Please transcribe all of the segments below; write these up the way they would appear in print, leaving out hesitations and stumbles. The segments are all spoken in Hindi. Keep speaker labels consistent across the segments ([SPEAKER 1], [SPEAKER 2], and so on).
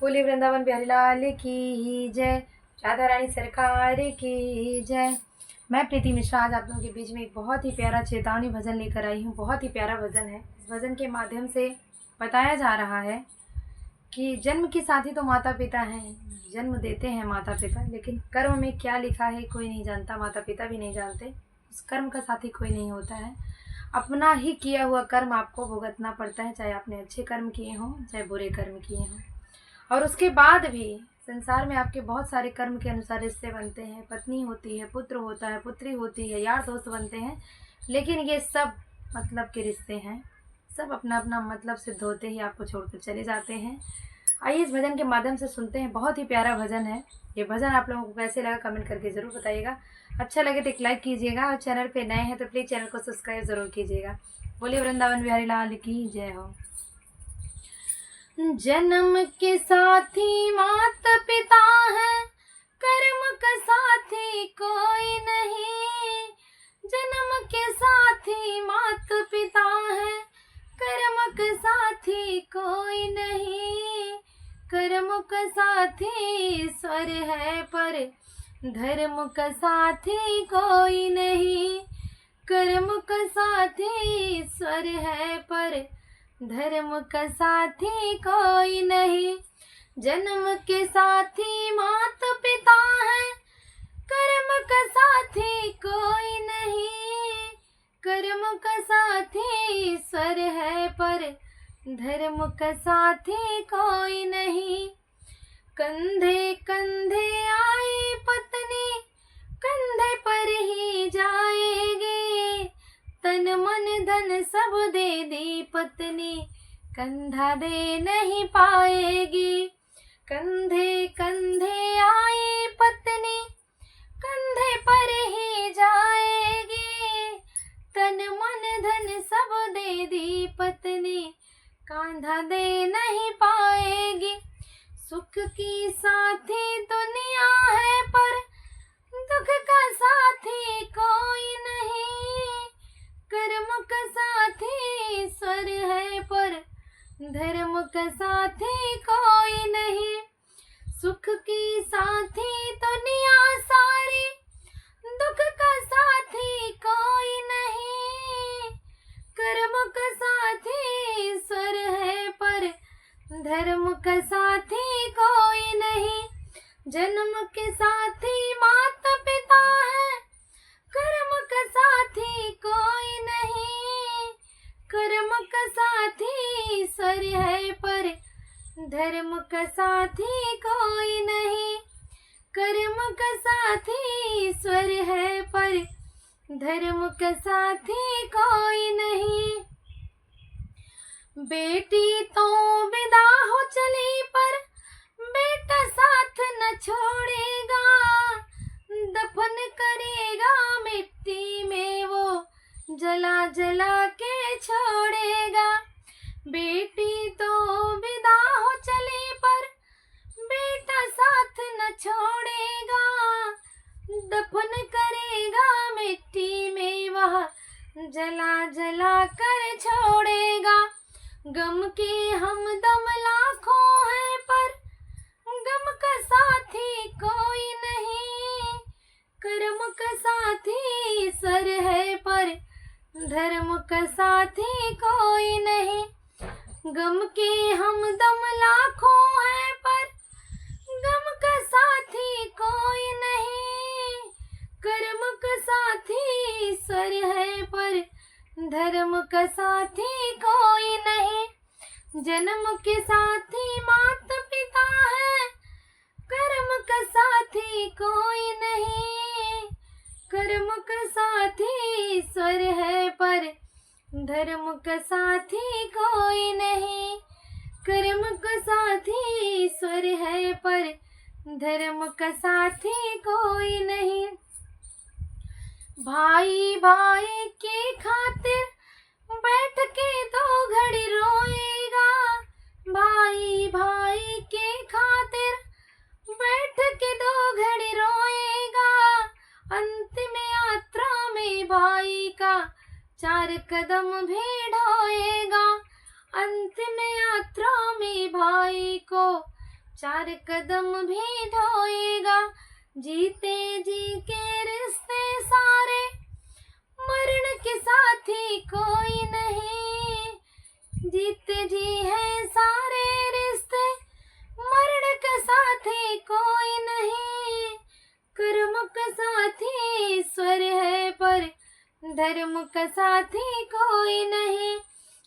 [SPEAKER 1] बोली वृंदावन बिहारी लाल की जय। राधा रानी सरकार की जय। मैं प्रीति मिश्रा आज आप लोगों के बीच में एक बहुत ही प्यारा चेतावनी भजन लेकर आई हूँ। बहुत ही प्यारा भजन है। इस भजन के माध्यम से बताया जा रहा है कि जन्म के साथी तो माता पिता हैं, जन्म देते हैं माता पिता, लेकिन कर्म में क्या लिखा है कोई नहीं जानता, माता पिता भी नहीं जानते। उस कर्म का साथी कोई नहीं होता है। अपना ही किया हुआ कर्म आपको भुगतना पड़ता है, चाहे आपने अच्छे कर्म किए हों चाहे बुरे कर्म किए हों। और उसके बाद भी संसार में आपके बहुत सारे कर्म के अनुसार रिश्ते बनते हैं, पत्नी होती है, पुत्र होता है, पुत्री होती है, यार दोस्त बनते हैं, लेकिन ये सब मतलब के रिश्ते हैं। सब अपना अपना मतलब सिद्ध होते ही आपको छोड़कर चले जाते हैं। आइए इस भजन के माध्यम से सुनते हैं। बहुत ही प्यारा भजन है। ये भजन आप लोगों को कैसे लगा कमेंट करके ज़रूर बताइएगा। अच्छा लगे तो एक लाइक कीजिएगा और चैनल पे नए हैं तो प्लीज़ चैनल को सब्सक्राइब ज़रूर कीजिएगा। बोलिए वृंदावन बिहारी लाल की जय हो। जन्म के साथी माता पिता हैं, कर्म का साथी कोई नहीं। जन्म के साथी माता पिता हैं, कर्म का साथी कोई नहीं। कर्म का साथी ईश्वर है पर धर्म का साथी कोई नहीं। कर्म का साथी ईश्वर है पर धर्म का साथी कोई नहीं। जन्म के साथी माता पिता हैं, कर्म का साथी कोई नहीं। कर्म का साथी ईश्वर है पर धर्म का साथी कोई नहीं। कंधे कंधे आई पत्नी, कंधे पर ही जाएगी। तन मन धन सब दे दी पत्नी, कंधा दे नहीं पाएगी। कंधे कंधे आई पत्नी, कंधे पर ही जाएगी। तन मन धन सब दे दी पत्नी, कंधा दे नहीं पाएगी। सुख की साथी दुनिया है पर दुख का साथी कोई नहीं। कर्म का साथी ईश्वर है पर धर्म का साथी कोई नहीं। सुख की साथी दुनिया सारी, दुख का साथी कोई नहीं। कर्म का साथी ईश्वर है पर धर्म का साथी कोई नहीं। जन्म के साथी माता पिता है, कर्म का साथी कोई नहीं। कर्म का साथी ईश्वर है पर धर्म का साथी कोई नहीं। कर्म का साथी ईश्वर है पर धर्म का साथी कोई नहीं। बेटी तो विदा हो चली पर बेटा साथ न छोड़ेगा। दफन करेगा मिट्टी में वो, जला जला के छोड़ेगा। बेटी तो विदा हो चली पर बेटा साथ न छोड़ेगा। दफन करेगा मिट्टी में वह, जला जला कर छोड़ेगा। गम के हम दम लाखों हैं पर गम का साथी कोई नहीं। कर्म का साथी ईश्वर है पर धर्म का साथी कोई नहीं। गम के हम दम लाखों हैं पर गम का साथी कोई नहीं। कर्म का साथी ईश्वर है पर धर्म का साथी कोई नहीं। जन्म के साथी माता पिता है, कर्म का साथी कोई नहीं। कर्म का साथी ईश्वर है पर धर्म का साथी कोई नहीं। कर्म का साथी ईश्वर है पर धर्म का साथी कोई नहीं। भाई भाई के खातिर बैठ के दो घड़ी रोएगा। भाई भाई के खातिर बैठ के दो घड़ी रोएगा। अंतिम यात्रा में भाई का 4 कदम भी ढोएगा। अंतिम यात्रा में भाई को चार कदम भी ढोएगा, जीते जी के रिश्ते सारे, मरण के साथी कोई नहीं। जीते जी है सारे रिश्ते, मरण का साथी कोई नहीं। कर्म का साथी ईश्वर है पर धर्म का साथी कोई नहीं।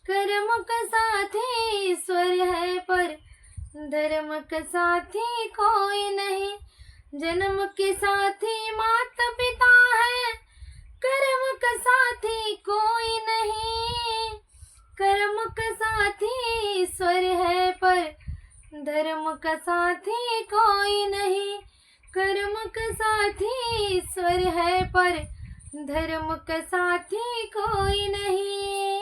[SPEAKER 1] कर्म का साथी ईश्वर है पर धर्म का साथी कोई नहीं। जन्म के साथी माता पिता है, कर्म का साथी कोई नहीं। कर्म का साथी ईश्वर है पर धर्म का साथी कोई नहीं। कर्म का साथी ईश्वर है पर धर्म का साथी कोई नहीं।